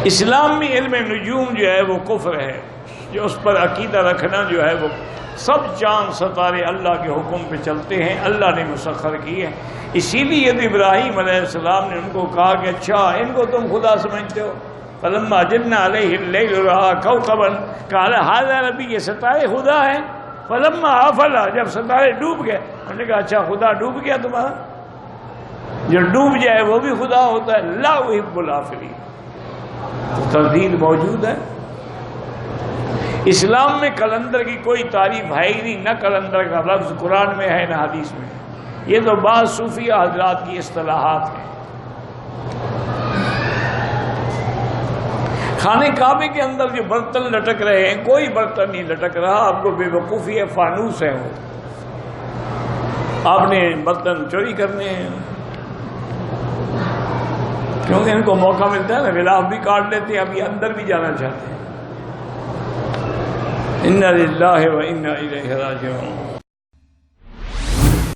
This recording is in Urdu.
اسلام میں علم نجوم جو ہے وہ کفر ہے، جو اس پر عقیدہ رکھنا جو ہے وہ سب چاند ستارے اللہ کے حکم پہ چلتے ہیں، اللہ نے مسخر کیے ہیں۔ اسی لیے تو ابراہیم علیہ السلام نے ان کو کہا کہ اچھا ان کو تم خدا سمجھتے ہو؟ فلما جن علیہ اللیل رأى کوكبا قال هذا ربی، یہ ستارے خدا ہیں۔ فلما افل، جب ستارے ڈوب گئے انہوں نے کہا اچھا خدا ڈوب گیا تمہارا؟ جو ڈوب جائے وہ بھی خدا ہوتا ہے؟ لا احب الافلین۔ تردید موجود ہے۔ اسلام میں کلندر کی کوئی تعریف ہے ہی نہیں، نہ کلندر کا لفظ قرآن میں ہے نہ حدیث میں، یہ تو بعض صوفیہ حضرات کی اصطلاحات ہیں۔ خانہ کعبے کے اندر جو برتن لٹک رہے ہیں، کوئی برتن نہیں لٹک رہا، آپ کو بے وقوفی ہے، فانوس ہے وہ، آپ نے برتن چوری کرنے ہیں، کیونکہ ان کو موقع ملتا ہے نا، غلاف بھی کاٹ لیتے ہیں، ابھی اندر بھی جانا چاہتے ہیں۔ اِنَّا لِلَّهِ وَإِنَّا إِلَيْهِ رَاجِعُونَ۔